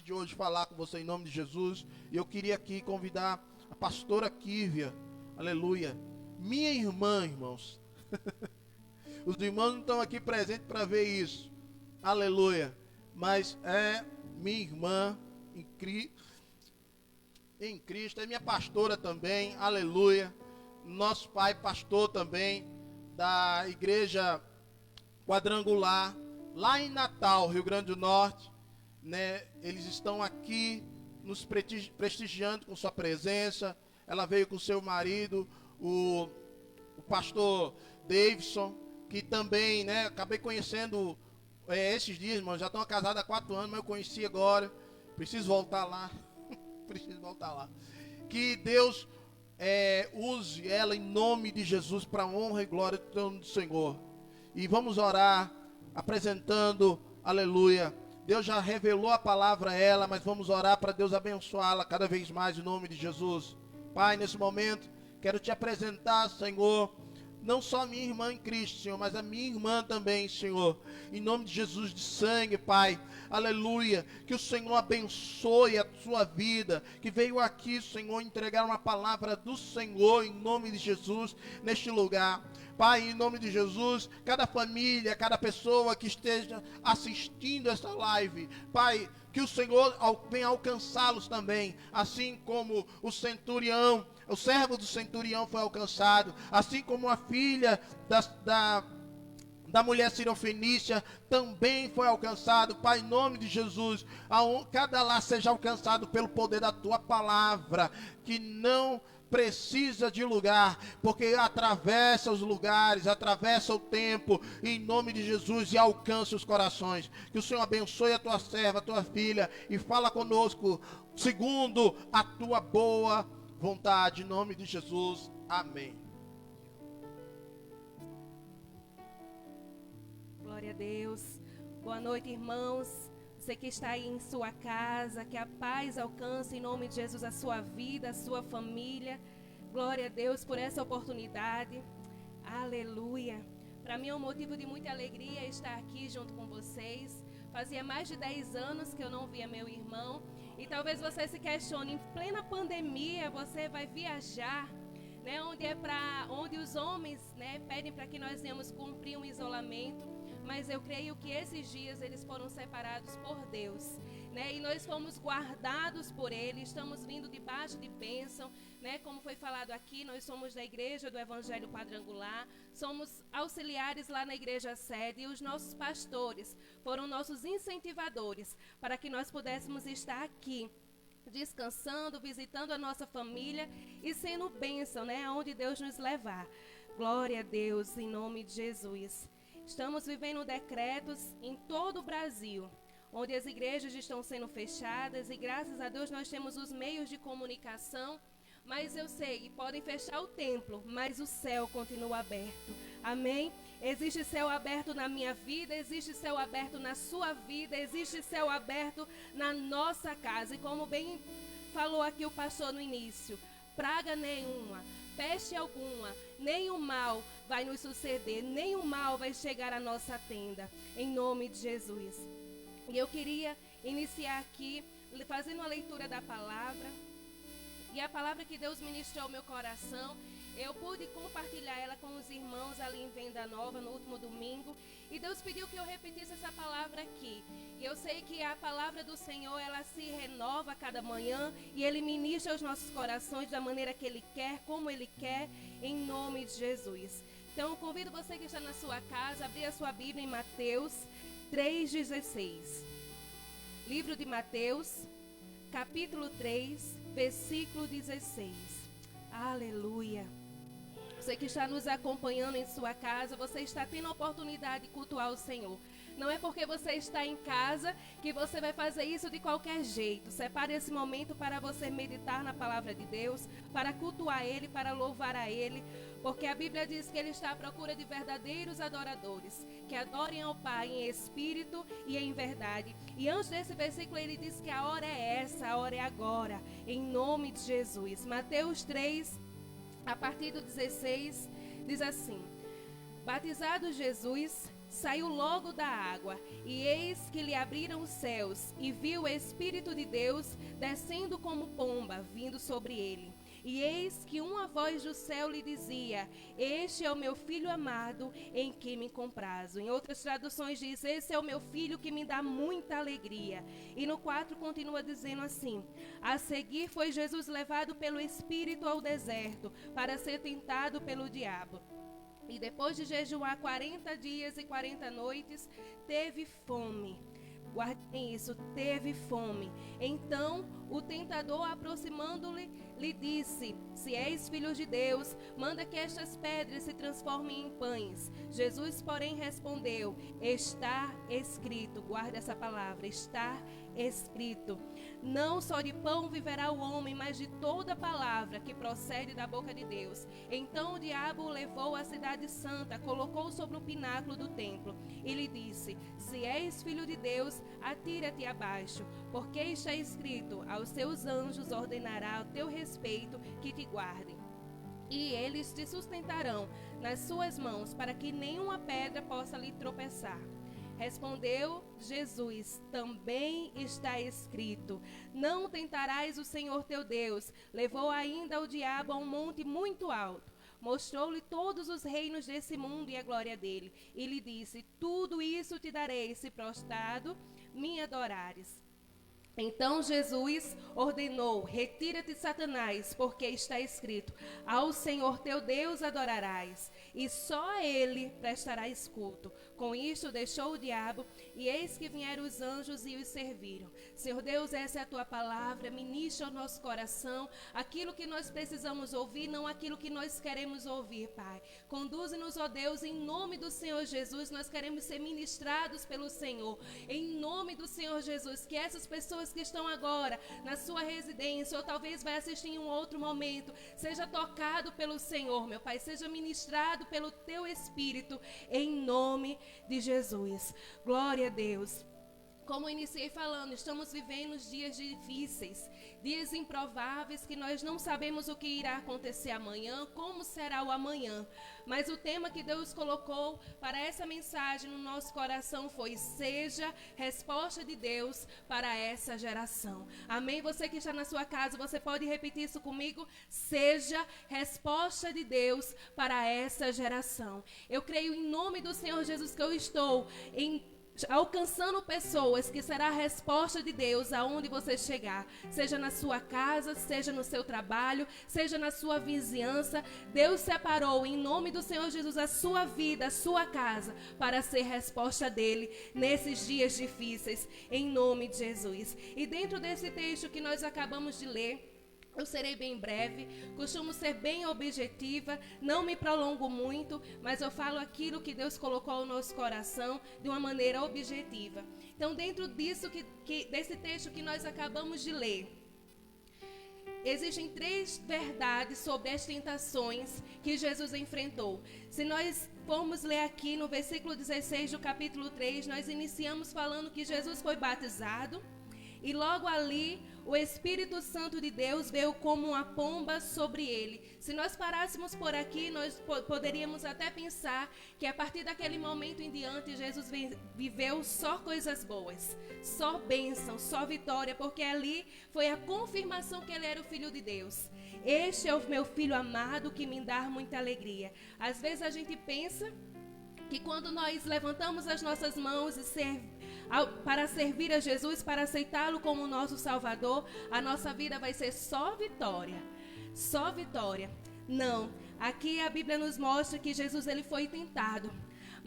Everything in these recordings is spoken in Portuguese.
De hoje falar com você em nome de Jesus. E eu queria aqui convidar a pastora Kívia, aleluia, minha irmã, irmãos. Os irmãos não estão aqui presentes para ver isso, aleluia, mas é minha irmã em Cristo, é minha pastora também, aleluia. Nosso pai pastor também da igreja quadrangular lá em Natal, Rio Grande do Norte, né? Eles estão aqui nos prestigiando com sua presença. Ela veio com seu marido, o pastor Davidson, que também, né, acabei conhecendo esses dias, irmão. Já estão casados há 4 anos, mas eu conheci agora. Preciso voltar lá. Preciso voltar lá. Que Deus use ela em nome de Jesus para a honra e glória do nome do Senhor. E vamos orar apresentando, aleluia. Deus já revelou a palavra a ela, mas vamos orar para Deus abençoá-la cada vez mais em nome de Jesus. Pai, nesse momento, quero te apresentar, Senhor, não só a minha irmã em Cristo, Senhor, mas a minha irmã também, Senhor. Em nome de Jesus de sangue, Pai. Aleluia. Que o Senhor abençoe a sua vida. Que veio aqui, Senhor, entregar uma palavra do Senhor em nome de Jesus neste lugar. Pai, em nome de Jesus, cada família, cada pessoa que esteja assistindo essa live, Pai, que o Senhor venha alcançá-los também, assim como o centurião, o servo do centurião foi alcançado, assim como a filha da mulher sirofenícia também foi alcançado. Pai, em nome de Jesus, cada lar seja alcançado pelo poder da tua palavra, que não precisa de lugar, porque atravessa os lugares, atravessa o tempo, em nome de Jesus, e alcança os corações. Que o Senhor abençoe a tua serva, a tua filha, e fala conosco segundo a tua boa vontade, em nome de Jesus, amém. Glória a Deus. Boa noite, irmãos. Você que está aí em sua casa, que a paz alcance em nome de Jesus a sua vida, a sua família. Glória a Deus por essa oportunidade. Aleluia. Para mim é um motivo de muita alegria estar aqui junto com vocês. Fazia mais de 10 anos que eu não via meu irmão. E talvez você se questione, em plena pandemia você vai viajar, né? Onde os homens, né, pedem para que nós venhamos cumprir um isolamento. Mas eu creio que esses dias eles foram separados por Deus, né? E nós fomos guardados por Ele, estamos vindo debaixo de bênção, né? Como foi falado aqui, nós somos da igreja do Evangelho Quadrangular, somos auxiliares lá na igreja sede, e os nossos pastores foram nossos incentivadores para que nós pudéssemos estar aqui, descansando, visitando a nossa família e sendo bênção, né? Aonde Deus nos levar. Glória a Deus, em nome de Jesus. Estamos vivendo decretos em todo o Brasil, onde as igrejas estão sendo fechadas e graças a Deus nós temos os meios de comunicação, mas eu sei que podem fechar o templo, mas o céu continua aberto. Amém? Existe céu aberto na minha vida, existe céu aberto na sua vida, existe céu aberto na nossa casa. E como bem falou aqui o pastor no início, praga nenhuma, peste alguma, nenhum mal vai nos suceder, nenhum mal vai chegar à nossa tenda, em nome de Jesus. E eu queria iniciar aqui fazendo a leitura da palavra, e a palavra que Deus ministrou ao meu coração, eu pude compartilhar ela com os irmãos ali em Venda Nova no último domingo, e Deus pediu que eu repetisse essa palavra aqui. E eu sei que a palavra do Senhor, ela se renova a cada manhã, e Ele ministra aos nossos corações da maneira que Ele quer, como Ele quer, em nome de Jesus. Então eu convido você que está na sua casa a abrir a sua Bíblia em Mateus 3,16. Livro de Mateus, capítulo 3, versículo 16. Aleluia. Você que está nos acompanhando em sua casa, você está tendo a oportunidade de cultuar o Senhor. Não é porque você está em casa que você vai fazer isso de qualquer jeito. Separe esse momento para você meditar na palavra de Deus, para cultuar Ele, para louvar a Ele. Porque a Bíblia diz que Ele está à procura de verdadeiros adoradores, que adorem ao Pai em espírito e em verdade. E antes desse versículo ele diz que a hora é essa, a hora é agora, em nome de Jesus. Mateus 3, a partir do 16, diz assim: Batizado Jesus, saiu logo da água, e eis que lhe abriram os céus, e viu o Espírito de Deus descendo como pomba, vindo sobre ele. E eis que uma voz do céu lhe dizia: este é o meu filho amado, em quem me comprazo. Em outras traduções diz: esse é o meu filho que me dá muita alegria. E no 4 continua dizendo assim: a seguir foi Jesus levado pelo Espírito ao deserto, para ser tentado pelo diabo. E depois de jejuar 40 dias e 40 noites, teve fome. Guardem isso, teve fome. Então o tentador, aproximando-lhe, lhe disse: se és filho de Deus, manda que estas pedras se transformem em pães. Jesus, porém, respondeu: está escrito. Guarda essa palavra: está escrito. Não só de pão viverá o homem, mas de toda palavra que procede da boca de Deus. Então o diabo o levou à cidade santa, colocou sobre o pináculo do templo e lhe disse: se és filho de Deus, atira-te abaixo, porque está escrito: aos seus anjos ordenará a teu respeito que te guardem, e eles te sustentarão nas suas mãos, para que nenhuma pedra possa lhe tropeçar. Respondeu Jesus: também está escrito: não tentarás o Senhor teu Deus. Levou ainda o diabo a um monte muito alto, mostrou-lhe todos os reinos desse mundo e a glória dele, e lhe disse: tudo isso te darei, se prostrado me adorares. Então Jesus ordenou: retira-te, Satanás, porque está escrito: ao Senhor teu Deus adorarás, e só a ele prestarás culto. Com isto deixou o diabo, e eis que vieram os anjos e os serviram. Senhor Deus, essa é a tua palavra, ministra ao nosso coração aquilo que nós precisamos ouvir, não aquilo que nós queremos ouvir, Pai. Conduze-nos, ó Deus, em nome do Senhor Jesus. Nós queremos ser ministrados pelo Senhor, em nome do Senhor Jesus. Que essas pessoas que estão agora na sua residência, ou talvez vai assistir em um outro momento, seja tocado pelo Senhor, meu Pai, seja ministrado pelo teu Espírito, em nome de Jesus. Glória a Deus. Como eu iniciei falando, estamos vivendo dias difíceis, dias improváveis, que nós não sabemos o que irá acontecer amanhã, como será o amanhã. Mas o tema que Deus colocou para essa mensagem no nosso coração foi: seja resposta de Deus para essa geração. Amém? Você que está na sua casa, você pode repetir isso comigo? Seja resposta de Deus para essa geração. Eu creio em nome do Senhor Jesus que eu estou alcançando pessoas, que será a resposta de Deus aonde você chegar, seja na sua casa, seja no seu trabalho, seja na sua vizinhança. Deus separou em nome do Senhor Jesus a sua vida, a sua casa, para ser resposta dele nesses dias difíceis, em nome de Jesus. E dentro desse texto que nós acabamos de ler, eu serei bem breve, costumo ser bem objetiva, não me prolongo muito, mas eu falo aquilo que Deus colocou no nosso coração de uma maneira objetiva. Então, dentro disso, desse texto que nós acabamos de ler, existem 3 verdades sobre as tentações que Jesus enfrentou. Se nós formos ler aqui no versículo 16 do capítulo 3, nós iniciamos falando que Jesus foi batizado, e logo ali o Espírito Santo de Deus veio como uma pomba sobre ele. Se nós parássemos por aqui, nós poderíamos até pensar que a partir daquele momento em diante, Jesus viveu só coisas boas, só bênção, só vitória, porque ali foi a confirmação que ele era o Filho de Deus. Este é o meu Filho amado, que me dá muita alegria. Às vezes a gente pensa que quando nós levantamos as nossas mãos para servir a Jesus, para aceitá-lo como nosso Salvador, a nossa vida vai ser só vitória. Só vitória. Não. Aqui a Bíblia nos mostra que Jesus ele foi tentado.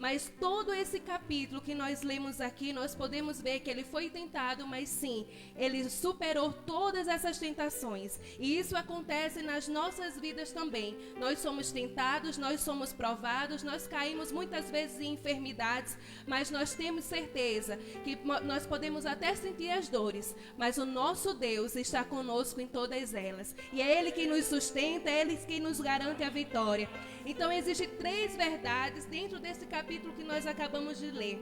Mas todo esse capítulo que nós lemos aqui, nós podemos ver que ele foi tentado, mas sim, ele superou todas essas tentações. E isso acontece nas nossas vidas também. Nós somos tentados, nós somos provados, nós caímos muitas vezes em enfermidades, mas nós temos certeza que nós podemos até sentir as dores, mas o nosso Deus está conosco em todas elas. E é Ele quem nos sustenta, é Ele quem nos garante a vitória. Então, existem 3 verdades dentro desse capítulo que nós acabamos de ler.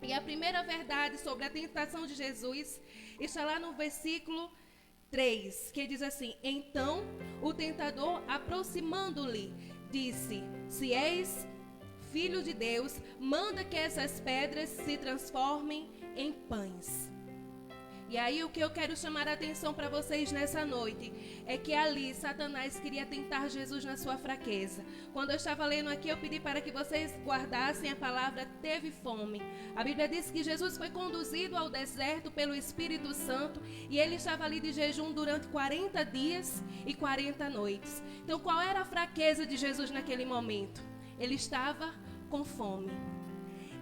E a primeira verdade sobre a tentação de Jesus está lá no versículo 3, que diz assim: então o tentador, aproximando-lhe, disse: se és Filho de Deus, manda que essas pedras se transformem em pães. E aí o que eu quero chamar a atenção para vocês nessa noite é que ali Satanás queria tentar Jesus na sua fraqueza. Quando eu estava lendo aqui, eu pedi para que vocês guardassem a palavra teve fome. A Bíblia diz que Jesus foi conduzido ao deserto pelo Espírito Santo e ele estava ali de jejum durante 40 dias e 40 noites. Então qual era a fraqueza de Jesus naquele momento? Ele estava com fome.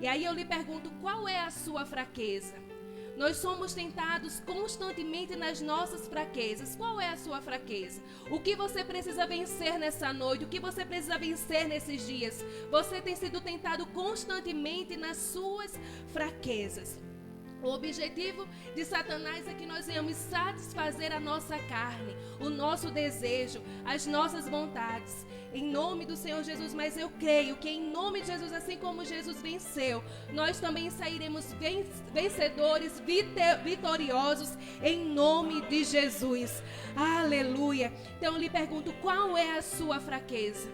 E aí eu lhe pergunto, qual é a sua fraqueza? Nós somos tentados constantemente nas nossas fraquezas. Qual é a sua fraqueza? O que você precisa vencer nessa noite? O que você precisa vencer nesses dias? Você tem sido tentado constantemente nas suas fraquezas. O objetivo de Satanás é que nós venhamos satisfazer a nossa carne, o nosso desejo, as nossas vontades. Em nome do Senhor Jesus, mas eu creio que em nome de Jesus, assim como Jesus venceu, nós também sairemos vencedores, vitoriosos em nome de Jesus. Aleluia. Então eu lhe pergunto, qual é a sua fraqueza?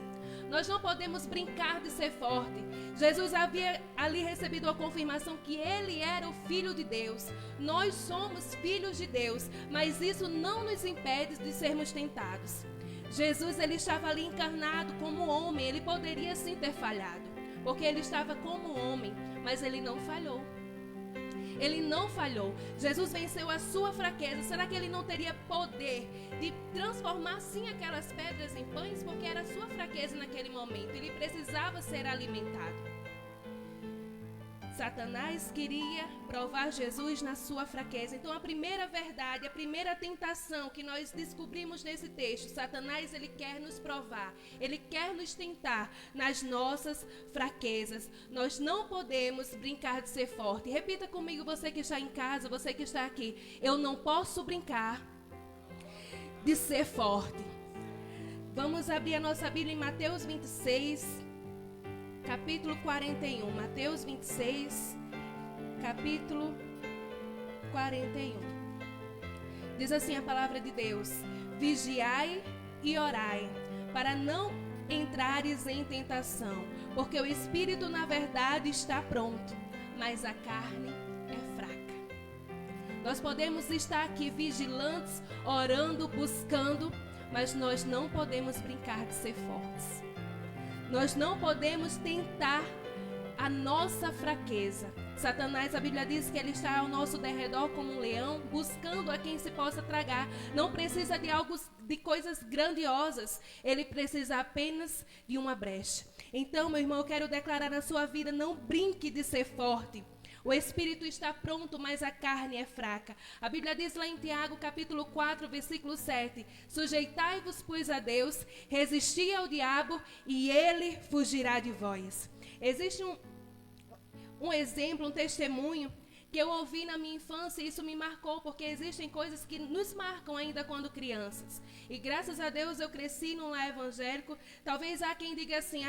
Nós não podemos brincar de ser forte. Jesus havia ali recebido a confirmação que ele era o Filho de Deus. Nós somos filhos de Deus, mas isso não nos impede de sermos tentados. Jesus, ele estava ali encarnado como homem. Ele poderia sim ter falhado, porque ele estava como homem, mas ele não falhou. Ele não falhou. Jesus venceu a sua fraqueza. Será que ele não teria poder de transformar sim aquelas pedras em pães? Porque era a sua fraqueza naquele momento. Ele precisava ser alimentado. Satanás queria provar Jesus na sua fraqueza. Então a primeira verdade, a primeira tentação que nós descobrimos nesse texto, Satanás, ele quer nos provar, ele quer nos tentar nas nossas fraquezas. Nós não podemos brincar de ser forte. Repita comigo, você que está em casa, você que está aqui. Eu não posso brincar de ser forte. Vamos abrir a nossa Bíblia em Mateus 26, capítulo 41. Mateus 26, capítulo 41. Diz assim a palavra de Deus: vigiai e orai, para não entrares em tentação, porque o espírito na verdade está pronto, mas a carne é fraca. Nós podemos estar aqui vigilantes, orando, buscando, mas nós não podemos brincar de ser fortes. Nós não podemos tentar a nossa fraqueza. Satanás, a Bíblia diz que ele está ao nosso derredor como um leão, buscando a quem se possa tragar. Não precisa de coisas grandiosas. Ele precisa apenas de uma brecha. Então, meu irmão, eu quero declarar na sua vida, não brinque de ser forte. O espírito está pronto, mas a carne é fraca. A Bíblia diz lá em Tiago, capítulo 4, versículo 7. Sujeitai-vos, pois, a Deus, resisti ao diabo e ele fugirá de vós. Existe um exemplo, um testemunho que eu ouvi na minha infância e isso me marcou, porque existem coisas que nos marcam ainda quando crianças. E graças a Deus eu cresci num lar evangélico. Talvez há quem diga assim,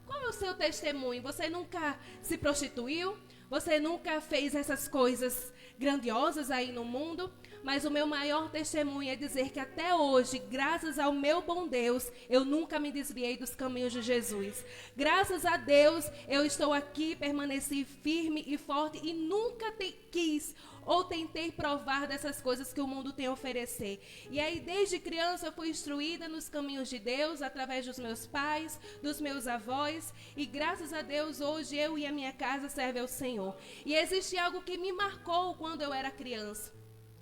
qual é o seu testemunho? Você nunca se prostituiu? Você nunca fez essas coisas grandiosas aí no mundo? Mas o meu maior testemunho é dizer que até hoje, graças ao meu bom Deus, eu nunca me desviei dos caminhos de Jesus. Graças a Deus, eu estou aqui, permaneci firme e forte e nunca quis ou tentei provar dessas coisas que o mundo tem a oferecer. E aí, desde criança, eu fui instruída nos caminhos de Deus, através dos meus pais, dos meus avós. E graças a Deus, hoje eu e a minha casa servem ao Senhor. E existe algo que me marcou quando eu era criança.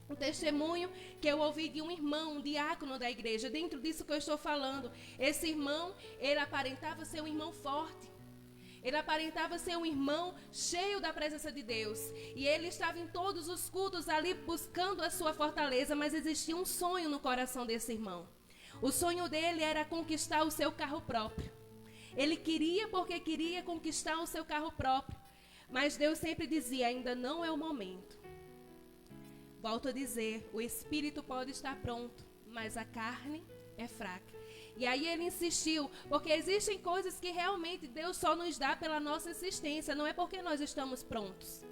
Um testemunho que eu ouvi de um irmão, um diácono da igreja. Dentro disso que eu estou falando, esse irmão, ele aparentava ser um irmão forte. Ele aparentava ser um irmão cheio da presença de Deus. E ele estava em todos os cultos ali buscando a sua fortaleza, mas existia um sonho no coração desse irmão. O sonho dele era conquistar o seu carro próprio. Ele queria porque queria conquistar o seu carro próprio. Mas Deus sempre dizia, ainda não é o momento. Volto a dizer, o espírito pode estar pronto, mas a carne é fraca. E aí ele insistiu, porque existem coisas que realmente Deus só nos dá pela nossa insistência, não é porque nós estamos prontos.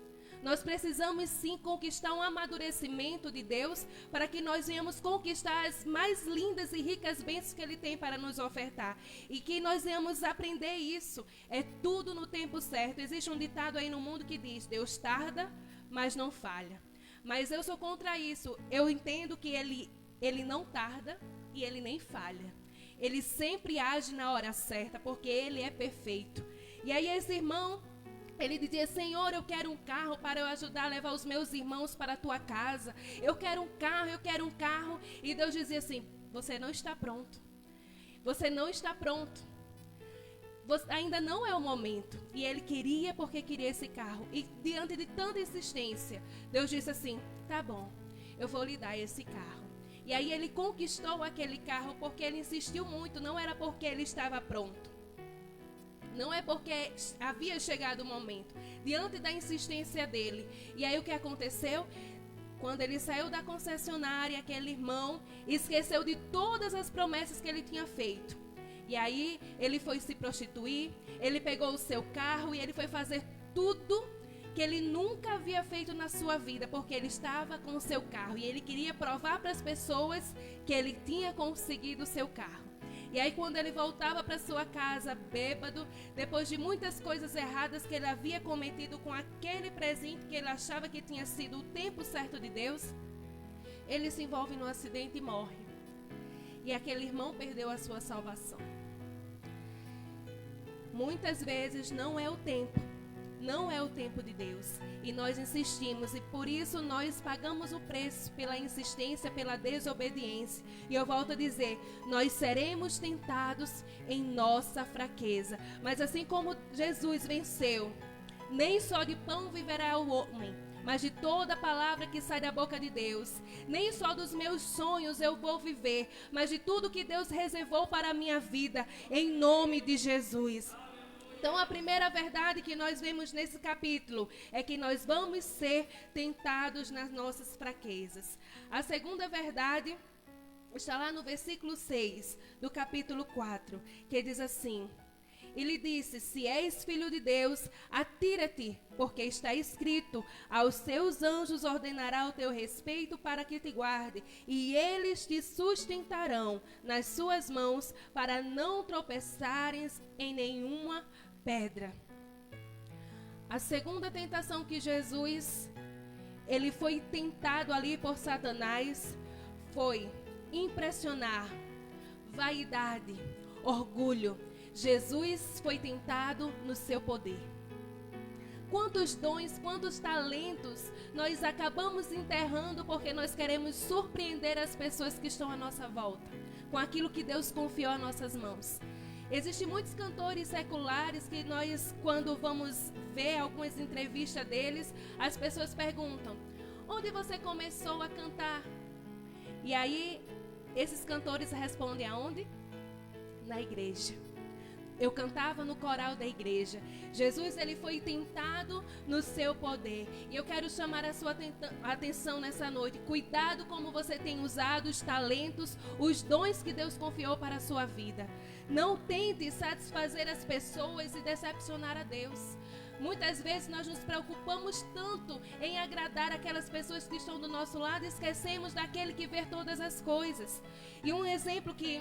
Nós precisamos sim conquistar um amadurecimento de Deus para que nós venhamos conquistar as mais lindas e ricas bênçãos que Ele tem para nos ofertar. E que nós venhamos aprender isso. É tudo no tempo certo. Existe um ditado aí no mundo que diz: Deus tarda, mas não falha. Mas eu sou contra isso. Eu entendo que Ele não tarda e Ele nem falha. Ele sempre age na hora certa, porque Ele é perfeito. E aí esse irmão, ele dizia: Senhor, eu quero um carro para eu ajudar a levar os meus irmãos para a tua casa. Eu quero um carro, eu quero um carro. E Deus dizia assim: você não está pronto. Você não está pronto. Ainda não é o momento. E ele queria porque queria esse carro. E diante de tanta insistência, Deus disse assim: tá bom, eu vou lhe dar esse carro. E aí ele conquistou aquele carro porque ele insistiu muito. Não era porque ele estava pronto. Não é porque havia chegado o momento. Diante da insistência dele. E aí o que aconteceu? Quando ele saiu da concessionária, aquele irmão esqueceu de todas as promessas que ele tinha feito. E aí ele foi se prostituir, ele pegou o seu carro e ele foi fazer tudo que ele nunca havia feito na sua vida, porque ele estava com o seu carro e ele queria provar para as pessoas que ele tinha conseguido o seu carro. E aí quando ele voltava para sua casa bêbado, depois de muitas coisas erradas que ele havia cometido com aquele presente que ele achava que tinha sido o tempo certo de Deus, ele se envolve num acidente e morre. E aquele irmão perdeu a sua salvação. Muitas vezes não é o tempo. Não é o tempo de Deus. E nós insistimos. E por isso nós pagamos o preço pela insistência, pela desobediência. E eu volto a dizer: nós seremos tentados em nossa fraqueza. Mas assim como Jesus venceu, nem só de pão viverá o homem, mas de toda palavra que sai da boca de Deus. Nem só dos meus sonhos eu vou viver, mas de tudo que Deus reservou para a minha vida, em nome de Jesus. Então a primeira verdade que nós vemos nesse capítulo é que nós vamos ser tentados nas nossas fraquezas. A segunda verdade está lá no versículo 6 do capítulo 4, que diz assim: e lhe disse: se és filho de Deus, atira-te, porque está escrito: aos seus anjos ordenará o teu respeito para que te guarde, e eles te sustentarão nas suas mãos, para não tropeçares em nenhuma pedra. A segunda tentação que Jesus, ele foi tentado ali por Satanás, foi impressionar, vaidade, orgulho. Jesus foi tentado no seu poder. Quantos dons, quantos talentos nós acabamos enterrando porque nós queremos surpreender as pessoas que estão à nossa volta com aquilo que Deus confiou às nossas mãos. Existem muitos cantores seculares que nós, quando vamos ver algumas entrevistas deles, as pessoas perguntam: onde você começou a cantar? E aí, esses cantores respondem aonde? Na igreja. Eu cantava no coral da igreja. Jesus, ele foi tentado no seu poder. E eu quero chamar a sua atenção nessa noite. Cuidado como você tem usado os talentos, os dons que Deus confiou para a sua vida. Não tente satisfazer as pessoas e decepcionar a Deus. Muitas vezes nós nos preocupamos tanto em agradar aquelas pessoas que estão do nosso lado e esquecemos daquele que vê todas as coisas. E um exemplo que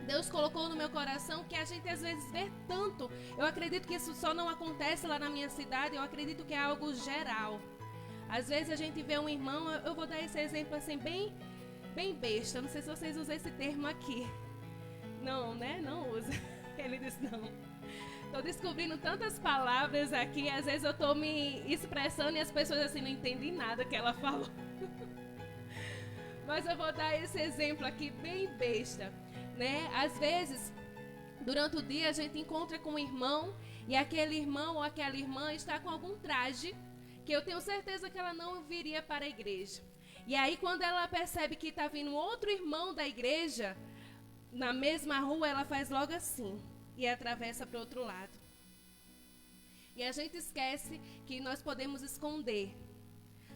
Deus colocou no meu coração, que a gente às vezes vê tanto. Eu acredito que isso só não acontece lá na minha cidade, eu acredito que é algo geral. Às vezes a gente vê um irmão, eu vou dar esse exemplo assim bem besta, não sei se vocês usam esse termo aqui. Não, né? Não usa. Ele disse não. Estou descobrindo tantas palavras aqui, às vezes eu estou me expressando e as pessoas assim não entendem nada que ela falou. Mas eu vou dar esse exemplo aqui bem besta. Né? Às vezes, durante o dia, a gente encontra com um irmão e aquele irmão ou aquela irmã está com algum traje que eu tenho certeza que ela não viria para a igreja. E aí, quando ela percebe que está vindo outro irmão da igreja, na mesma rua, ela faz logo assim e atravessa para o outro lado. E a gente esquece que nós podemos esconder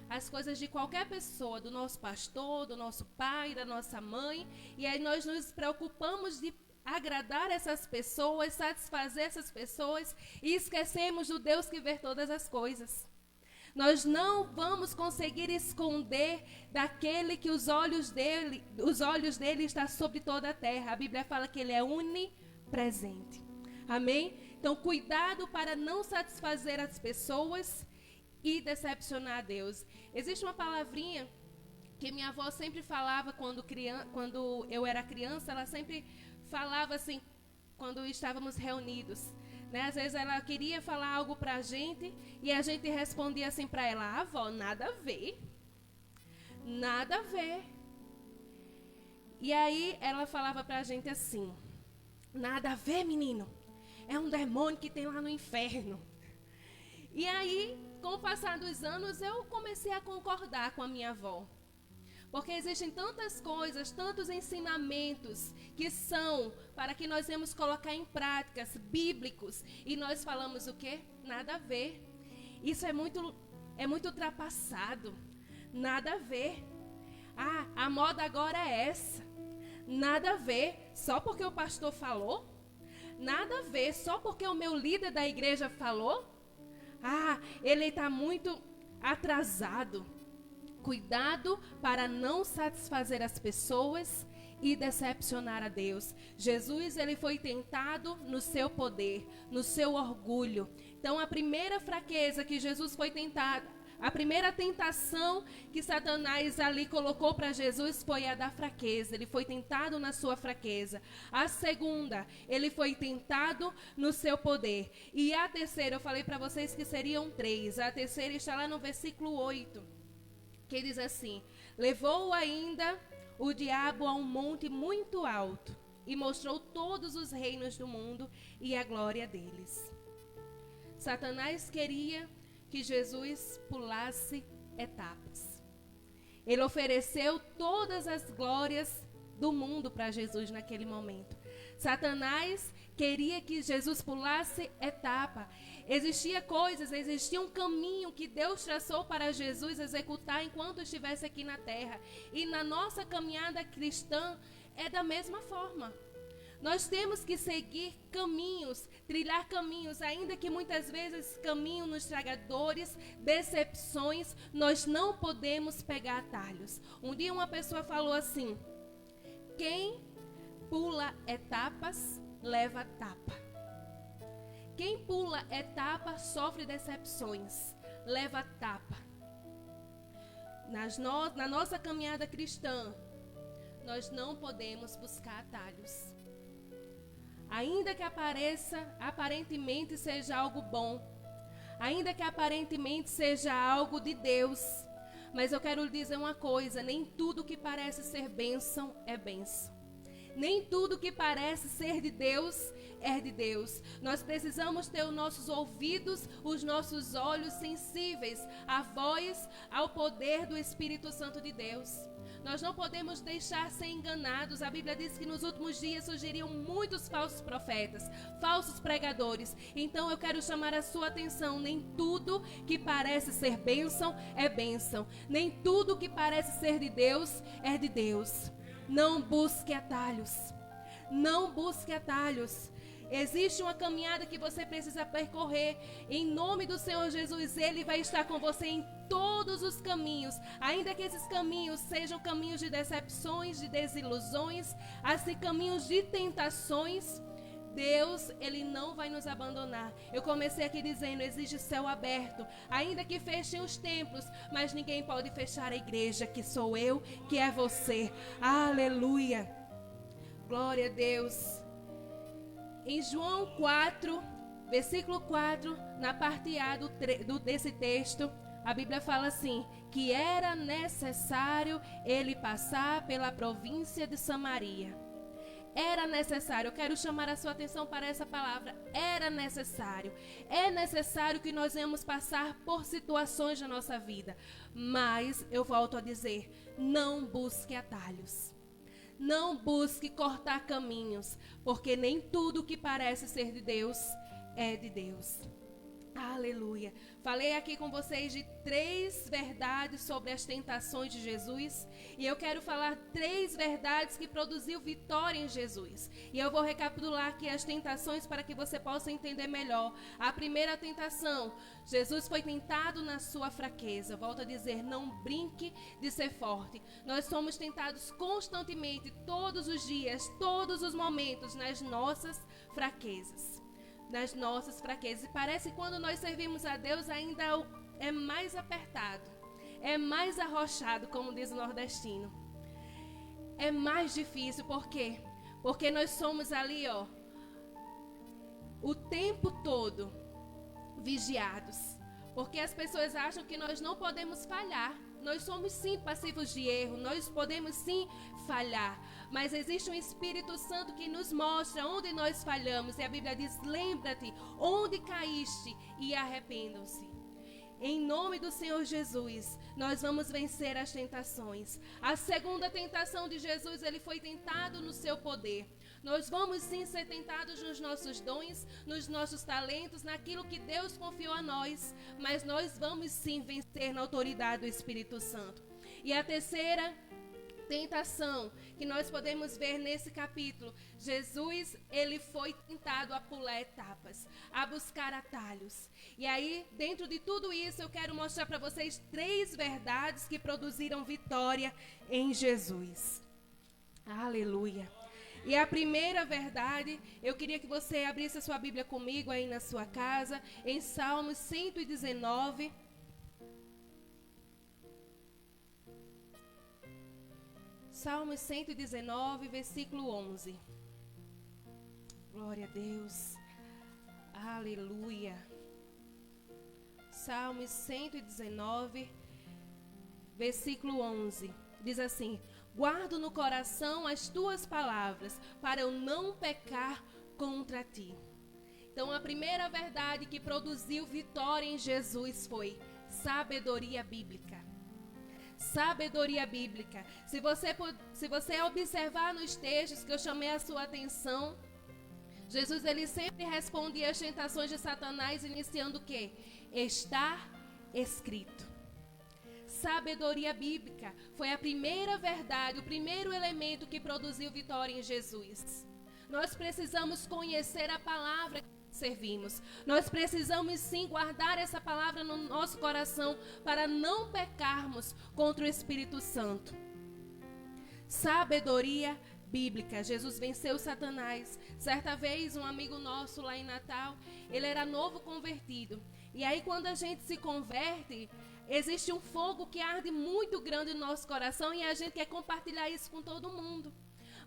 as coisas de qualquer pessoa, do nosso pastor, do nosso pai, da nossa mãe, e aí nós nos preocupamos de agradar essas pessoas, satisfazer essas pessoas, e esquecemos do Deus que vê todas as coisas. Nós não vamos conseguir esconder daquele que os olhos dele estão sobre toda a terra. A Bíblia fala que ele é onipresente. Amém? Então, cuidado para não satisfazer as pessoas e decepcionar a Deus. Existe uma palavrinha que minha avó sempre falava quando eu era criança. Ela sempre falava assim, quando estávamos reunidos. Né? Às vezes ela queria falar algo para a gente e a gente respondia assim para ela: avó, nada a ver. Nada a ver. E aí ela falava para a gente assim: nada a ver, menino. É um demônio que tem lá no inferno. E aí, com o passar dos anos, eu comecei a concordar com a minha avó. Porque existem tantas coisas, tantos ensinamentos que são para que nós vamos colocar em práticas bíblicos. E nós falamos o quê? Nada a ver. Isso é muito ultrapassado. Nada a ver. Ah, a moda agora é essa. Nada a ver. Só porque o pastor falou? Nada a ver. Só porque o meu líder da igreja falou? Ah, ele está muito atrasado. Cuidado para não satisfazer as pessoas e decepcionar a Deus. Jesus, ele foi tentado no seu poder, no seu orgulho. Então, a primeira fraqueza que Jesus foi tentado, a primeira tentação que Satanás ali colocou para Jesus foi a da fraqueza. Ele foi tentado na sua fraqueza. A segunda, ele foi tentado no seu poder. E a terceira, eu falei para vocês que seriam 3. A terceira está lá no versículo 8. Que diz assim: levou ainda o diabo a um monte muito alto e mostrou todos os reinos do mundo e a glória deles. Satanás queria que Jesus pulasse etapas. Ele ofereceu todas as glórias do mundo para Jesus naquele momento. Satanás queria que Jesus pulasse etapa. Existia um caminho que Deus traçou para Jesus executar enquanto estivesse aqui na terra. E na nossa caminhada cristã é da mesma forma. Nós temos que seguir caminhos, trilhar caminhos, ainda que muitas vezes caminho nos traga dores, decepções, nós não podemos pegar atalhos. Um dia uma pessoa falou assim: quem pula etapas, leva tapa. Quem pula etapa sofre decepções, leva tapa. Na nossa caminhada cristã, nós não podemos buscar atalhos. Ainda que aparentemente seja algo bom, ainda que aparentemente seja algo de Deus, mas eu quero lhe dizer uma coisa: nem tudo que parece ser bênção é bênção. Nem tudo que parece ser de Deus é de Deus. Nós precisamos ter os nossos ouvidos, os nossos olhos sensíveis à voz, ao poder do Espírito Santo de Deus. Nós não podemos deixar ser enganados. A Bíblia diz que nos últimos dias surgiriam muitos falsos profetas, falsos pregadores. Então eu quero chamar a sua atenção: nem tudo que parece ser bênção é bênção. Nem tudo que parece ser de Deus é de Deus. Não busque atalhos. Não busque atalhos. Existe uma caminhada que você precisa percorrer. Em nome do Senhor Jesus, Ele vai estar com você em todos os caminhos. Ainda que esses caminhos sejam caminhos de decepções, de desilusões, assim caminhos de tentações, Deus, Ele não vai nos abandonar. Eu comecei aqui dizendo: existe céu aberto. Ainda que fechem os templos, mas ninguém pode fechar a igreja, que sou eu, que é você. Aleluia. Glória a Deus. Em João 4, versículo 4, na parte A desse texto, a Bíblia fala assim: que era necessário ele passar pela província de Samaria. Era necessário. Eu quero chamar a sua atenção para essa palavra. Era necessário. É necessário que nós venhamos passar por situações na nossa vida. Mas, eu volto a dizer, não busque atalhos. Não busque cortar caminhos, porque nem tudo que parece ser de Deus é de Deus. Aleluia. Falei aqui com vocês de 3 verdades sobre as tentações de Jesus. E eu quero falar 3 verdades que produziu vitória em Jesus. E eu vou recapitular aqui as tentações para que você possa entender melhor. A primeira tentação: Jesus foi tentado na sua fraqueza. Volto a dizer, não brinque de ser forte. Nós somos tentados constantemente, todos os dias, todos os momentos, nas nossas fraquezas. Nas nossas fraquezas. E parece que quando nós servimos a Deus ainda é mais apertado, é mais arrochado, como diz o nordestino. É mais difícil, por quê? Porque nós somos ali, o tempo todo vigiados. Porque as pessoas acham que nós não podemos falhar. Nós somos sim passivos de erro, nós podemos sim falhar, mas existe um Espírito Santo que nos mostra onde nós falhamos, e a Bíblia diz: lembra-te onde caíste e arrependam-se. Em nome do Senhor Jesus, nós vamos vencer as tentações. A segunda tentação de Jesus, ele foi tentado no seu poder. Nós vamos sim ser tentados nos nossos dons, nos nossos talentos, naquilo que Deus confiou a nós, mas nós vamos sim vencer na autoridade do Espírito Santo. E a terceira tentação que nós podemos ver nesse capítulo: Jesus, ele foi tentado a pular etapas, a buscar atalhos. E aí, dentro de tudo isso, eu quero mostrar para vocês 3 verdades que produziram vitória em Jesus. Aleluia. E a primeira verdade, eu queria que você abrisse a sua Bíblia comigo aí na sua casa, em Salmos 119. Salmos 119, versículo 11. Glória a Deus. Aleluia. Salmos 119, versículo 11. Diz assim: guardo no coração as tuas palavras, para eu não pecar contra ti. Então, a primeira verdade que produziu vitória em Jesus foi sabedoria bíblica. Sabedoria bíblica. Se você observar nos textos que eu chamei a sua atenção, Jesus, ele sempre respondia às tentações de Satanás iniciando o quê? Está escrito. Sabedoria bíblica foi a primeira verdade, o primeiro elemento que produziu vitória em Jesus. Nós precisamos conhecer a palavra que servimos. Nós precisamos sim guardar essa palavra no nosso coração para não pecarmos contra o Espírito Santo. Sabedoria bíblica. Jesus venceu Satanás. Certa vez, um amigo nosso lá em Natal, ele era novo convertido. E aí, quando a gente se converte, existe um fogo que arde muito grande no nosso coração e a gente quer compartilhar isso com todo mundo.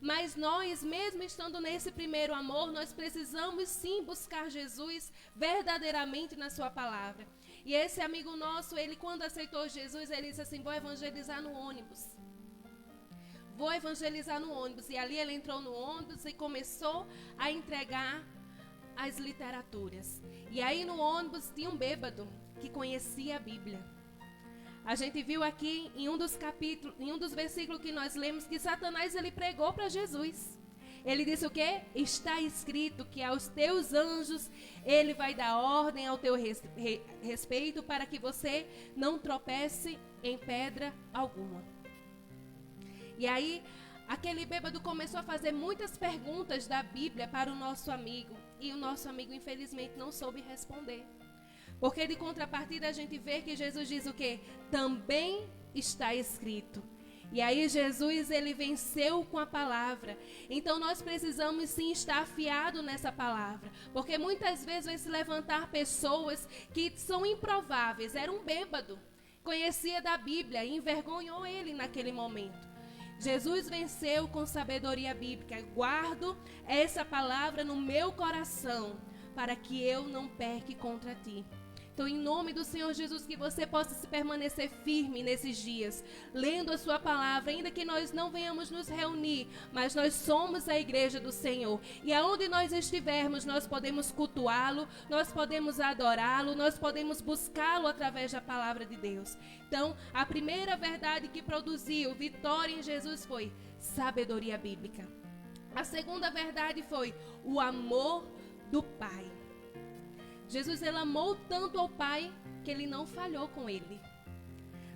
Mas nós, mesmo estando nesse primeiro amor, nós precisamos sim buscar Jesus verdadeiramente na sua palavra. E esse amigo nosso, ele quando aceitou Jesus, ele disse assim: vou evangelizar no ônibus. Vou evangelizar no ônibus. E ali ele entrou no ônibus e começou a entregar as literaturas. E aí no ônibus tinha um bêbado que conhecia a Bíblia. A gente viu aqui em um dos capítulos, em um dos versículos que nós lemos, que Satanás ele pregou para Jesus. Ele disse o quê? Está escrito que aos teus anjos ele vai dar ordem ao teu respeito para que você não tropece em pedra alguma. E aí, aquele bêbado começou a fazer muitas perguntas da Bíblia para o nosso amigo. E o nosso amigo, infelizmente, não soube responder. Porque de contrapartida a gente vê que Jesus diz o quê? Também está escrito. E aí Jesus, ele venceu com a palavra. Então nós precisamos sim estar afiados nessa palavra. Porque muitas vezes vai se levantar pessoas que são improváveis. Era um bêbado, conhecia da Bíblia e envergonhou ele naquele momento. Jesus venceu com sabedoria bíblica. Guardo essa palavra no meu coração para que eu não peque contra ti. Então, em nome do Senhor Jesus, que você possa se permanecer firme nesses dias, lendo a sua palavra, ainda que nós não venhamos nos reunir, mas nós somos a igreja do Senhor. E aonde nós estivermos, nós podemos cultuá-lo, nós podemos adorá-lo, nós podemos buscá-lo através da palavra de Deus. Então, a primeira verdade que produziu vitória em Jesus foi sabedoria bíblica. A segunda verdade foi o amor do Pai. Jesus, ele amou tanto ao Pai que ele não falhou com ele.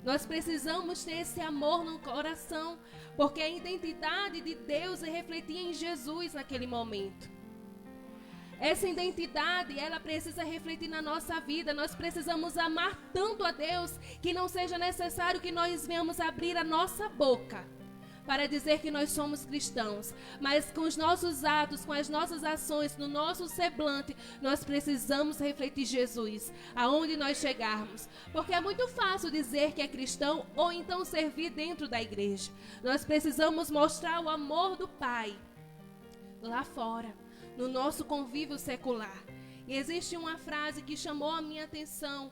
Nós precisamos ter esse amor no coração, porque a identidade de Deus é refletida em Jesus naquele momento. Essa identidade, ela precisa refletir na nossa vida. Nós precisamos amar tanto a Deus que não seja necessário que nós venhamos abrir a nossa boca para dizer que nós somos cristãos, mas com os nossos atos, com as nossas ações, no nosso semblante, nós precisamos refletir Jesus, aonde nós chegarmos, porque é muito fácil dizer que é cristão ou então servir dentro da igreja. Nós precisamos mostrar o amor do Pai lá fora, no nosso convívio secular. E existe uma frase que chamou a minha atenção,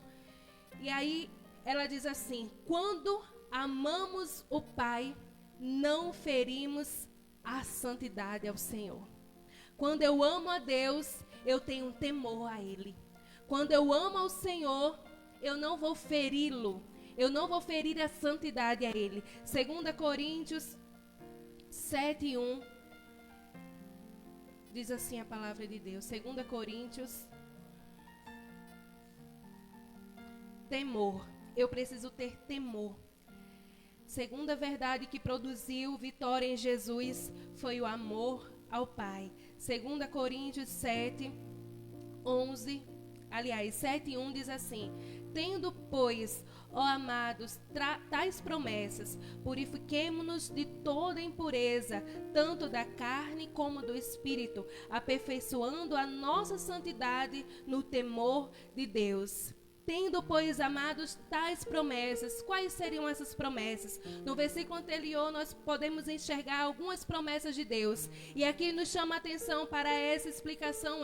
e aí ela diz assim: quando amamos o Pai, não ferimos a santidade ao Senhor. Quando eu amo a Deus, eu tenho temor a Ele. Quando eu amo ao Senhor, eu não vou feri-lo. Eu não vou ferir a santidade a Ele. 2 Coríntios 7:1 diz assim a palavra de Deus. 2 Coríntios. Temor. Eu preciso ter temor. Segunda verdade que produziu vitória em Jesus foi o amor ao Pai. 2 Coríntios 7:1 diz assim: tendo, pois, ó amados, tais promessas, purifiquemo-nos de toda impureza, tanto da carne como do espírito, aperfeiçoando a nossa santidade no temor de Deus. Tendo, pois, amados, tais promessas. Quais seriam essas promessas? No versículo anterior, nós podemos enxergar algumas promessas de Deus. E aqui nos chama a atenção para essa explicação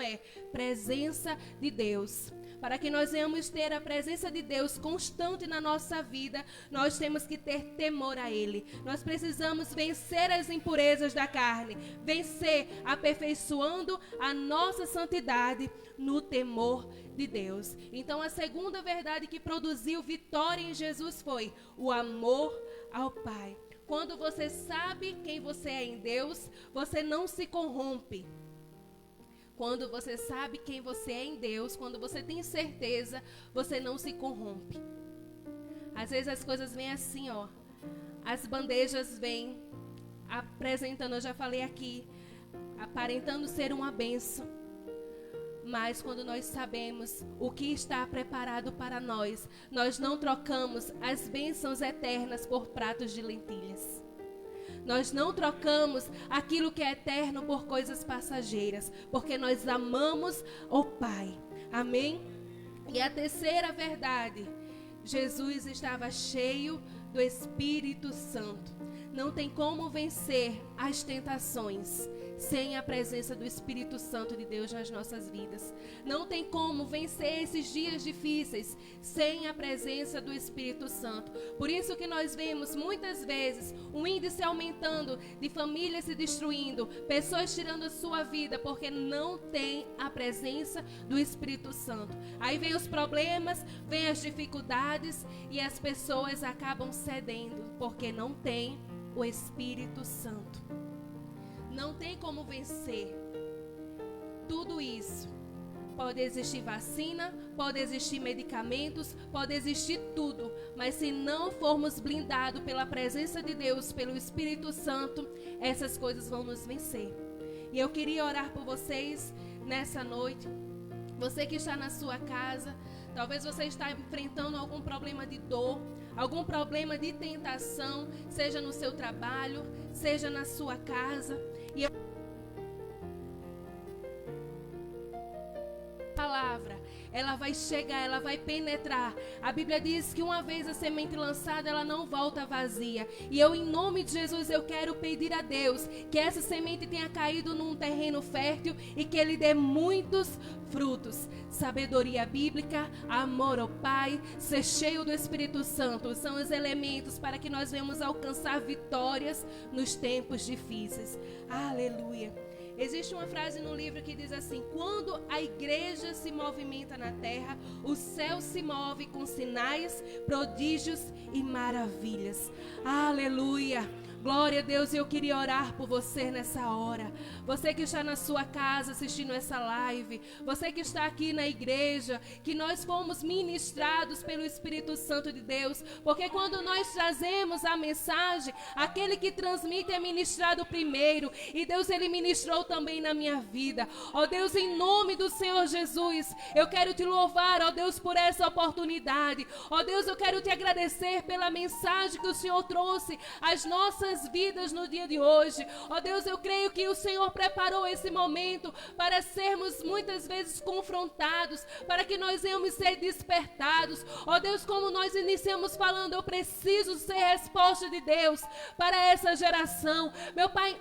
presença de Deus. Para que nós venhamos ter a presença de Deus constante na nossa vida, nós temos que ter temor a Ele. Nós precisamos vencer as impurezas da carne, vencer aperfeiçoando a nossa santidade no temor de Deus. Então, a segunda verdade que produziu vitória em Jesus foi o amor ao Pai. Quando você sabe quem você é em Deus, você não se corrompe. Quando você sabe quem você é em Deus, quando você tem certeza, você não se corrompe. Às vezes as coisas vêm assim, as bandejas vêm apresentando, eu já falei aqui, aparentando ser uma bênção. Mas quando nós sabemos o que está preparado para nós, nós não trocamos as bênçãos eternas por pratos de lentilhas. Nós não trocamos aquilo que é eterno por coisas passageiras, porque nós amamos o Pai. Amém? E a terceira verdade, Jesus estava cheio do Espírito Santo. Não tem como vencer as tentações sem a presença do Espírito Santo de Deus nas nossas vidas. Não tem como vencer esses dias difíceis sem a presença do Espírito Santo. Por isso que nós vemos muitas vezes um índice aumentando de famílias se destruindo, pessoas tirando a sua vida porque não tem a presença do Espírito Santo. Aí vem os problemas, vem as dificuldades e as pessoas acabam cedendo porque não tem o Espírito Santo. Não tem como vencer tudo isso. Pode existir vacina, pode existir medicamentos, pode existir tudo, mas se não formos blindados pela presença de Deus, pelo Espírito Santo, essas coisas vão nos vencer. E eu queria orar por vocês nessa noite. Você que está na sua casa, talvez você está enfrentando algum problema de dor, algum problema de tentação, seja no seu trabalho, seja na sua casa. E a palavra, ela vai chegar, ela vai penetrar. A Bíblia diz que uma vez a semente lançada, ela não volta vazia. E eu, em nome de Jesus, eu quero pedir a Deus que essa semente tenha caído num terreno fértil e que Ele dê muitos frutos. Sabedoria bíblica, amor ao Pai, ser cheio do Espírito Santo são os elementos para que nós venhamos alcançar vitórias nos tempos difíceis. Aleluia. Existe uma frase no livro que diz assim: quando a igreja se movimenta na terra, o céu se move com sinais, prodígios e maravilhas. Aleluia. Glória a Deus, eu queria orar por você nessa hora. Você que está na sua casa assistindo essa live, você que está aqui na igreja, que nós fomos ministrados pelo Espírito Santo de Deus, porque quando nós trazemos a mensagem, aquele que transmite é ministrado primeiro, e Deus, Ele ministrou também na minha vida. Ó Deus, em nome do Senhor Jesus, eu quero te louvar, ó Deus, por essa oportunidade. Ó Deus, eu quero te agradecer pela mensagem que o Senhor trouxe às nossas vidas no dia de hoje. Ó Deus, eu creio que o Senhor preparou esse momento para sermos muitas vezes confrontados, para que nós venhamos ser despertados. Ó Deus, como nós iniciamos falando, eu preciso ser resposta de Deus para essa geração. Meu Pai,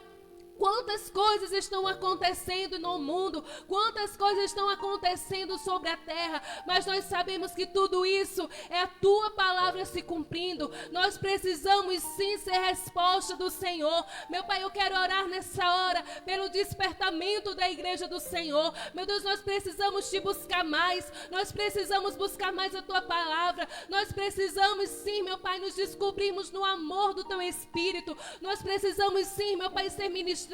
quantas coisas estão acontecendo no mundo, quantas coisas estão acontecendo sobre a terra, mas nós sabemos que tudo isso é a Tua palavra se cumprindo. Nós precisamos sim ser resposta do Senhor. Meu Pai, eu quero orar nessa hora pelo despertamento da igreja do Senhor. Meu Deus, nós precisamos Te buscar mais, nós precisamos buscar mais a Tua palavra, nós precisamos sim, meu Pai, nos descobrirmos no amor do Teu Espírito, nós precisamos sim, meu Pai, ser ministrados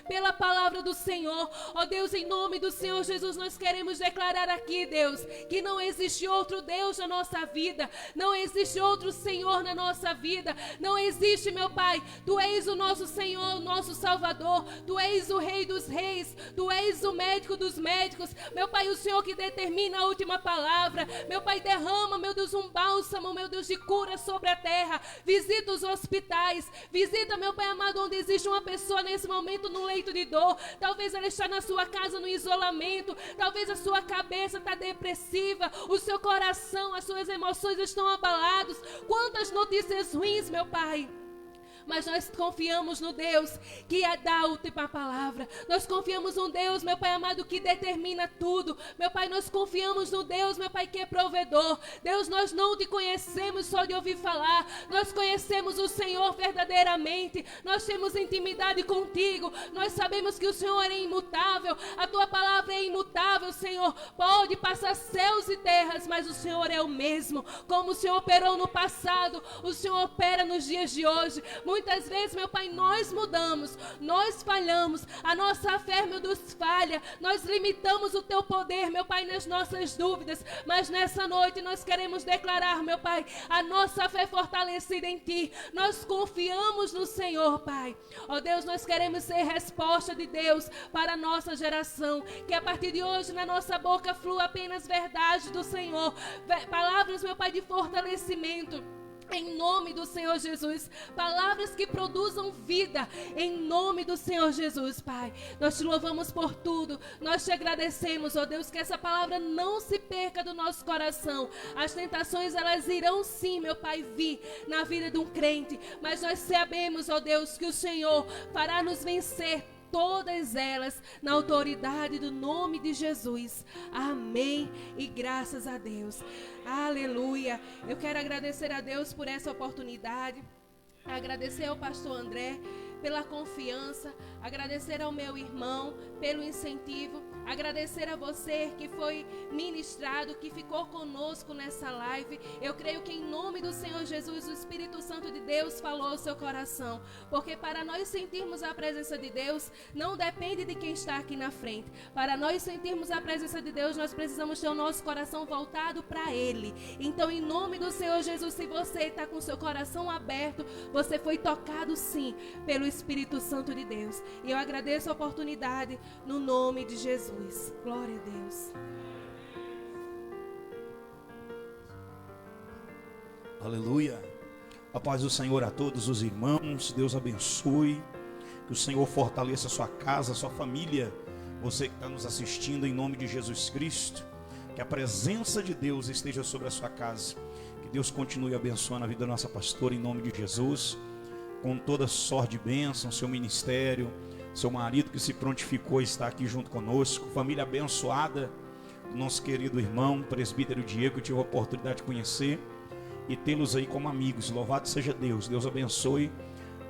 pela palavra do Senhor. Ó Deus, em nome do Senhor Jesus, nós queremos declarar aqui, Deus, que não existe outro Deus na nossa vida, não existe outro Senhor na nossa vida, não existe, meu Pai. Tu és o nosso Senhor, o nosso Salvador, Tu és o Rei dos Reis, Tu és o médico dos médicos, meu Pai, o Senhor que determina a última palavra. Meu Pai, derrama, meu Deus, um bálsamo, meu Deus, de cura sobre a terra. Visita os hospitais, visita, meu Pai amado, onde existe uma pessoa nesse momento no leito de dor. Talvez ela está na sua casa no isolamento, talvez a sua cabeça está depressiva, o seu coração, as suas emoções estão abalados. Quantas notícias ruins, meu Pai. Mas nós confiamos no Deus que dá a última palavra. Nós confiamos no Deus, meu Pai amado, que determina tudo. Meu Pai, nós confiamos no Deus, meu Pai, que é provedor. Deus, nós não Te conhecemos só de ouvir falar. Nós conhecemos o Senhor verdadeiramente. Nós temos intimidade contigo. Nós sabemos que o Senhor é imutável. A Tua palavra é imutável, Senhor. Pode passar céus e terras, mas o Senhor é o mesmo. Como o Senhor operou no passado, o Senhor opera nos dias de hoje. Muitas vezes, meu Pai, nós mudamos, nós falhamos, a nossa fé, meu Deus, falha, nós limitamos o Teu poder, meu Pai, nas nossas dúvidas, mas nessa noite nós queremos declarar, meu Pai, a nossa fé fortalecida em Ti, nós confiamos no Senhor, Pai. Ó Deus, nós queremos ser resposta de Deus para a nossa geração, que a partir de hoje na nossa boca flua apenas verdade do Senhor, palavras, meu Pai, de fortalecimento. Em nome do Senhor Jesus, palavras que produzam vida, em nome do Senhor Jesus, Pai. Nós Te louvamos por tudo, nós Te agradecemos, ó Deus, que essa palavra não se perca do nosso coração. As tentações, elas irão sim, meu Pai, vir na vida de um crente, mas nós sabemos, ó Deus, que o Senhor fará nos vencer todas elas, na autoridade do nome de Jesus. Amém e graças a Deus. Aleluia. Eu quero agradecer a Deus por essa oportunidade, agradecer ao pastor André pela confiança, agradecer ao meu irmão pelo incentivo, agradecer a você que foi ministrado, que ficou conosco nessa live. Eu creio que em nome do Senhor Jesus, o Espírito Santo de Deus falou ao seu coração, porque para nós sentirmos a presença de Deus, não depende de quem está aqui na frente. Para nós sentirmos a presença de Deus, nós precisamos ter o nosso coração voltado para Ele. Então, em nome do Senhor Jesus, se você está com o seu coração aberto, você foi tocado sim pelo Espírito Santo de Deus. E eu agradeço a oportunidade no nome de Jesus. Glória a Deus. Aleluia. A paz do Senhor a todos os irmãos. Deus abençoe. Que o Senhor fortaleça a sua casa, a sua família. Você que está nos assistindo, em nome de Jesus Cristo. Que a presença de Deus esteja sobre a sua casa. Que Deus continue abençoando a vida da nossa pastora, em nome de Jesus. Com toda sorte de bênção, seu ministério, seu marido que se prontificou a estar aqui junto conosco, família abençoada, nosso querido irmão, presbítero Diego, que eu tive a oportunidade de conhecer e tê-los aí como amigos. Louvado seja Deus. Deus abençoe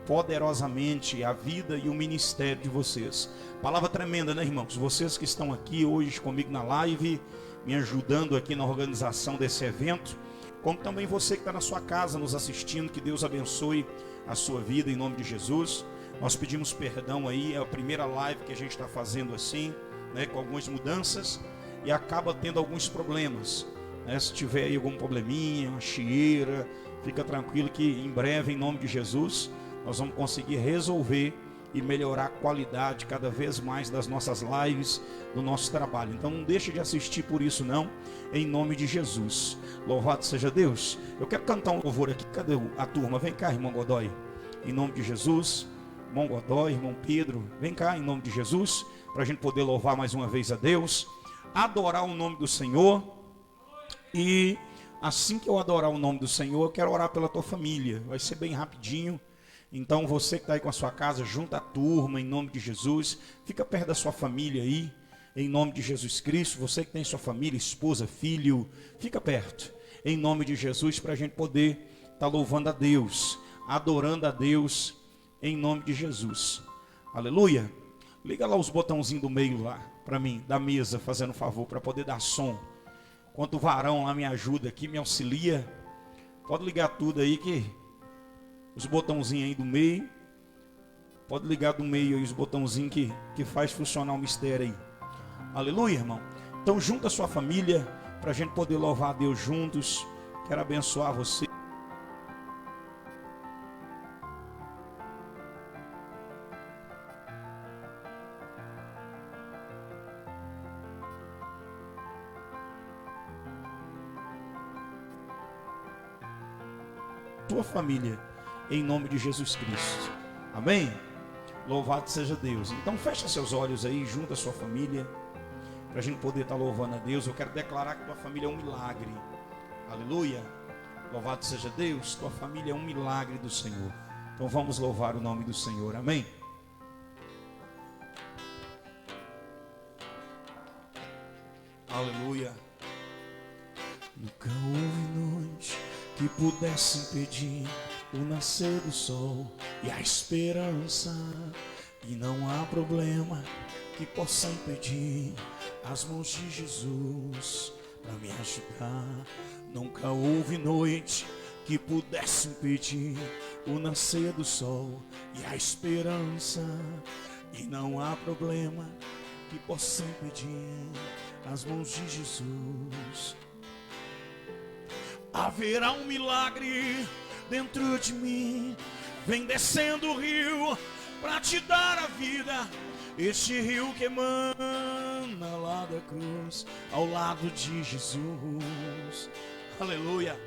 poderosamente a vida e o ministério de vocês. Palavra tremenda, né, irmãos? Vocês que estão aqui hoje comigo na live, me ajudando aqui na organização desse evento, como também você que está na sua casa nos assistindo, que Deus abençoe a sua vida em nome de Jesus. Nós pedimos perdão aí, é a primeira live que a gente está fazendo assim, né, com algumas mudanças, e acaba tendo alguns problemas, né? Se tiver aí algum probleminha, uma chieira, fica tranquilo que em breve, em nome de Jesus, nós vamos conseguir resolver e melhorar a qualidade cada vez mais das nossas lives, do nosso trabalho. Então não deixe de assistir por isso não, em nome de Jesus. Louvado seja Deus. Eu quero cantar um louvor aqui. Cadê a turma? Vem cá, irmão Godoy. Em nome de Jesus. Irmão Godoy, irmão Pedro, vem cá em nome de Jesus, para a gente poder louvar mais uma vez a Deus, adorar o nome do Senhor. E assim que eu adorar o nome do Senhor, eu quero orar pela tua família. Vai ser bem rapidinho. Então você que está aí com a sua casa, junta a turma em nome de Jesus, fica perto da sua família aí, em nome de Jesus Cristo. Você que tem sua família, esposa, filho, fica perto, em nome de Jesus, para a gente poder estar louvando a Deus, adorando a Deus, em nome de Jesus. Aleluia. Liga lá os botãozinhos do meio lá, para mim, da mesa, fazendo favor, para poder dar som. Enquanto o varão lá me ajuda aqui, me auxilia, pode ligar tudo aí que... Os botãozinhos aí do meio. Pode ligar do meio aí os botãozinhos que faz funcionar o mistério aí. Aleluia, irmão. Então junta a sua família para a gente poder louvar a Deus juntos. Quero abençoar você. Tua família. Em nome de Jesus Cristo. Amém? Louvado seja Deus. Então fecha seus olhos aí, junta a sua família, para a gente poder estar louvando a Deus. Eu quero declarar que tua família é um milagre. Aleluia. Louvado seja Deus. Tua família é um milagre do Senhor. Então vamos louvar o nome do Senhor. Amém? Aleluia. Nunca houve noite que pudesse impedir o nascer do sol e a esperança, e não há problema que possa impedir as mãos de Jesus para me ajudar. Nunca houve noite que pudesse impedir o nascer do sol e a esperança, e não há problema que possa impedir as mãos de Jesus. Haverá um milagre dentro de mim, vem descendo o rio para te dar a vida. Este rio que emana lá da cruz, ao lado de Jesus. Aleluia.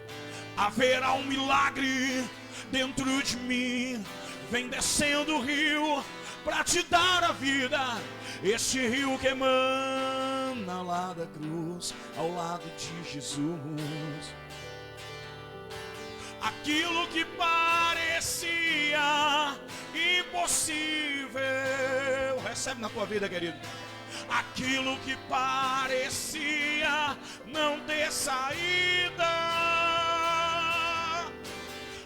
Haverá um milagre dentro de mim, vem descendo o rio para te dar a vida. Este rio que emana lá da cruz, ao lado de Jesus. Aquilo que parecia impossível, recebe na tua vida, querido. Aquilo que parecia não ter saída,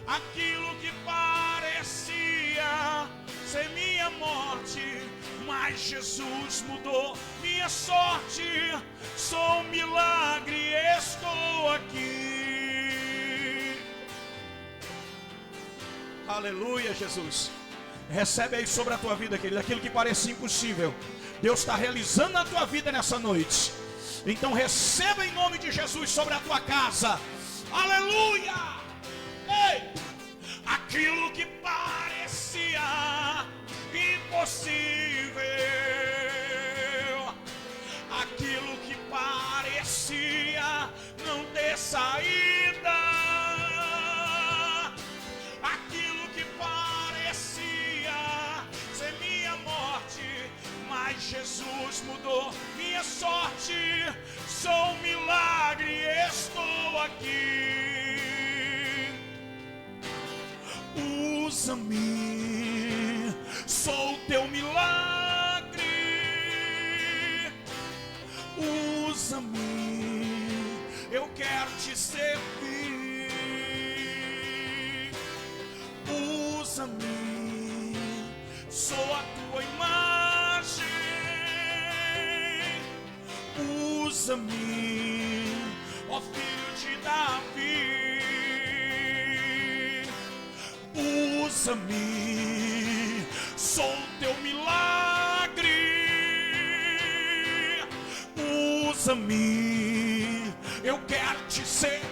aquilo que parecia ser minha morte, mas Jesus mudou minha sorte. Sou um milagre, estou aqui. Aleluia, Jesus. Recebe aí sobre a tua vida, querido, aquilo que parecia impossível, Deus está realizando na tua vida nessa noite. Então receba em nome de Jesus sobre a tua casa. Aleluia. Ei! Aquilo que parecia impossível, aquilo que parecia não ter saída, aquilo que parecia ser minha morte, mas Jesus mudou minha sorte. Sou um milagre, estou aqui. Usa-me, sou teu milagre. Usa-me, eu quero te servir. Usa-me, sou a tua imagem. Usa-me, ó Filho de Davi. Usa-me, Usa-me, sou teu milagre. Usa-me, eu quero te servir.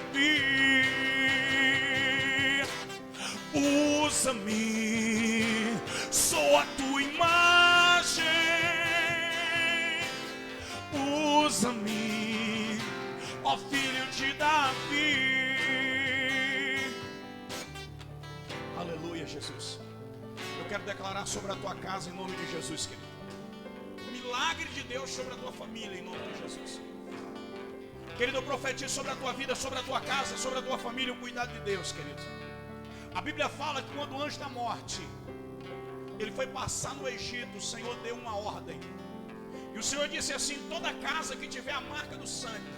Usa-me, sou a tua imagem. Usa-me, ó filho de Davi. Aleluia, Jesus. Eu quero declarar sobre a tua casa em nome de Jesus, querido. O milagre de Deus sobre a tua família em nome de Jesus. Querido, eu profetizo sobre a tua vida, sobre a tua casa, sobre a tua família, o cuidado de Deus, querido. A Bíblia fala que quando o anjo da morte ele foi passar no Egito, o Senhor deu uma ordem. E o Senhor disse assim: toda casa que tiver a marca do sangue,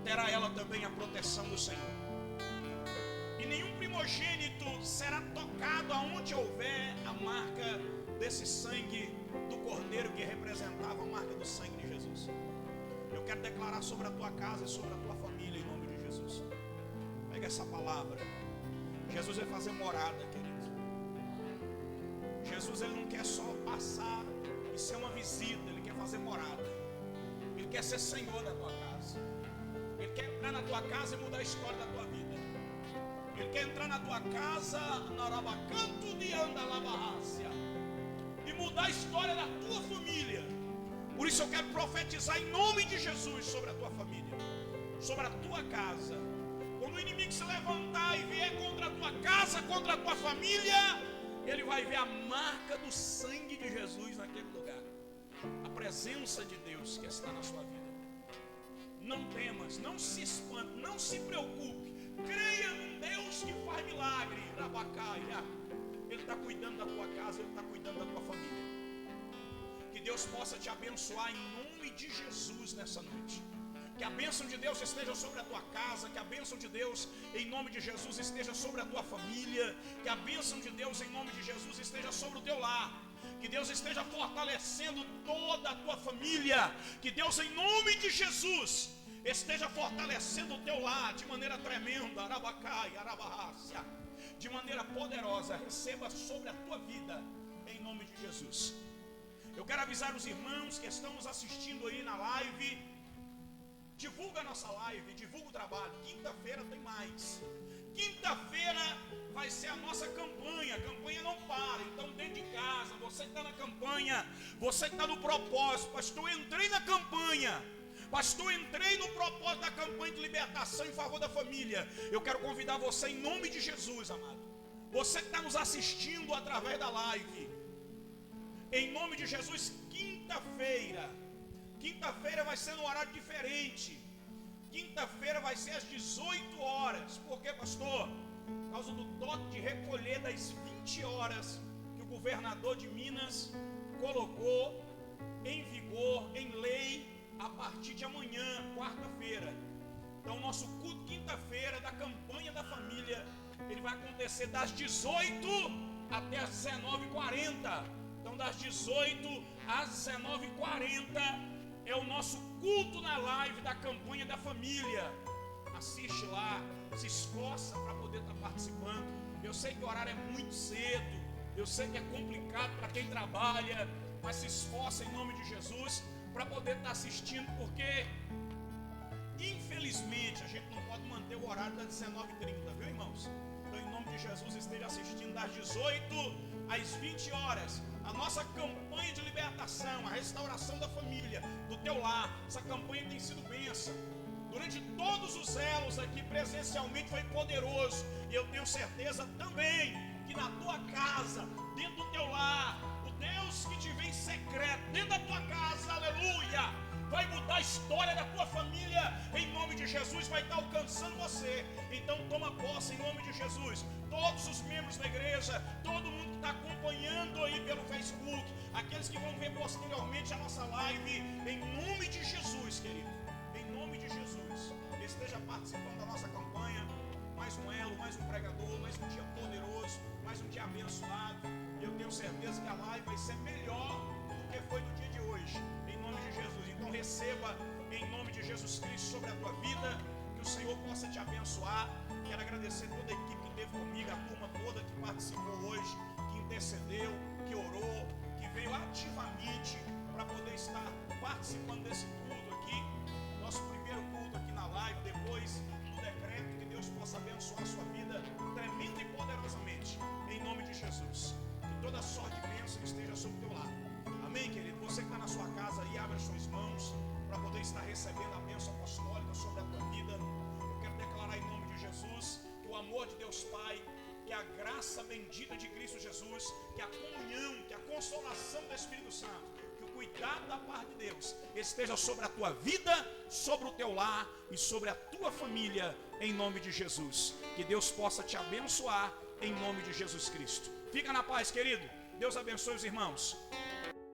terá ela também a proteção do Senhor. E nenhum primogênito será tocado aonde houver a marca desse sangue do Cordeiro, que representava a marca do sangue de Jesus. Eu quero declarar sobre a tua casa e sobre a tua família em nome de Jesus. Pega essa palavra. Jesus vai fazer morada, querido. Jesus, ele não quer só passar e ser uma visita, ele quer fazer morada. Ele quer ser Senhor da tua casa. Ele quer entrar na tua casa e mudar a história da tua vida. Ele quer entrar na tua casa, na Arabacanto de Andalabarrácia, e mudar a história da tua família. Por isso eu quero profetizar em nome de Jesus sobre a tua família, sobre a tua casa. Quando o inimigo se levantar e vier contra a tua casa, contra a tua família, ele vai ver a marca do sangue de Jesus naquele lugar. A presença de Deus que está na sua vida. Não temas, não se espante, não se preocupe. Creia num Deus que faz milagre. Ele está cuidando da tua casa, ele está cuidando da tua família. Que Deus possa te abençoar em nome de Jesus nessa noite. Que a bênção de Deus esteja sobre a tua casa. Que a bênção de Deus em nome de Jesus esteja sobre a tua família. Que a bênção de Deus em nome de Jesus esteja sobre o teu lar. Que Deus esteja fortalecendo toda a tua família. Que Deus em nome de Jesus esteja fortalecendo o teu lar de maneira tremenda. Arabacai, Arabarrácia, de maneira poderosa. Receba sobre a tua vida em nome de Jesus. Eu quero avisar os irmãos que estão nos assistindo aí na live. Divulga a nossa live, divulga o trabalho. Quinta-feira tem mais. Quinta-feira vai ser a nossa campanha. A campanha não para. Então dentro de casa, você que está na campanha, você que está no propósito: pastor, eu entrei na campanha. Pastor, entrei no propósito da campanha de libertação em favor da família. Eu quero convidar você em nome de Jesus, amado. Você que está nos assistindo através da live, em nome de Jesus, quinta-feira vai ser num horário diferente. Quinta-feira vai ser às 18 horas. Por quê, pastor? Por causa do toque de recolher das 20 horas que o governador de Minas colocou em vigor, em lei, a partir de amanhã, quarta-feira. Então, o nosso culto quinta-feira da campanha da família, ele vai acontecer das 18 até as 19h40. Então, das 18 às 19h40 é o nosso culto na live da campanha da família. Assiste lá, se esforça para poder estar participando. Eu sei que o horário é muito cedo, eu sei que é complicado para quem trabalha, mas se esforça em nome de Jesus para poder estar assistindo, porque infelizmente a gente não pode manter o horário das 19h30, viu, irmãos? Então, em nome de Jesus, esteja assistindo das 18 às 20 horas. A nossa campanha de libertação, a restauração da família, do teu lar. Essa campanha tem sido bênção. Durante todos os elos aqui presencialmente foi poderoso. E eu tenho certeza também que na tua casa, dentro do teu lar, o Deus que te vê em secreto, dentro da tua casa, aleluia, vai mudar a história da tua família, em nome de Jesus, vai estar alcançando você. Então toma posse em nome de Jesus. Todos os membros da igreja, todo mundo que está acompanhando aí pelo Facebook, aqueles que vão ver posteriormente a nossa live, em nome de Jesus, querido, em nome de Jesus, esteja participando da nossa campanha. Mais um elo, mais um pregador, mais um dia poderoso, mais um dia abençoado. Eu tenho certeza que a live vai ser melhor do que foi no dia de hoje, em nome de Jesus. Então receba em nome de Jesus Cristo sobre a tua vida, que o Senhor possa te abençoar. Quero agradecer toda a equipe que esteve comigo, a turma toda que participou hoje, que intercedeu, que orou, que veio ativamente para poder estar participando desse culto aqui, nosso primeiro culto aqui na live, depois do decreto. Que Deus possa abençoar a sua vida tremenda e poderosamente, em nome de Jesus. Que toda sorte de bênção esteja sobre o teu lado. Amém, querido? Você que está na sua casa aí, abre as suas mãos para poder estar recebendo a bênção apostólica sobre a tua vida. Eu quero declarar em nome de Jesus que o amor de Deus Pai, que a graça bendita de Cristo Jesus, que a comunhão, que a consolação do Espírito Santo, que o cuidado da parte de Deus esteja sobre a tua vida, sobre o teu lar e sobre a tua família, em nome de Jesus. Que Deus possa te abençoar em nome de Jesus Cristo. Fica na paz, querido. Deus abençoe os irmãos.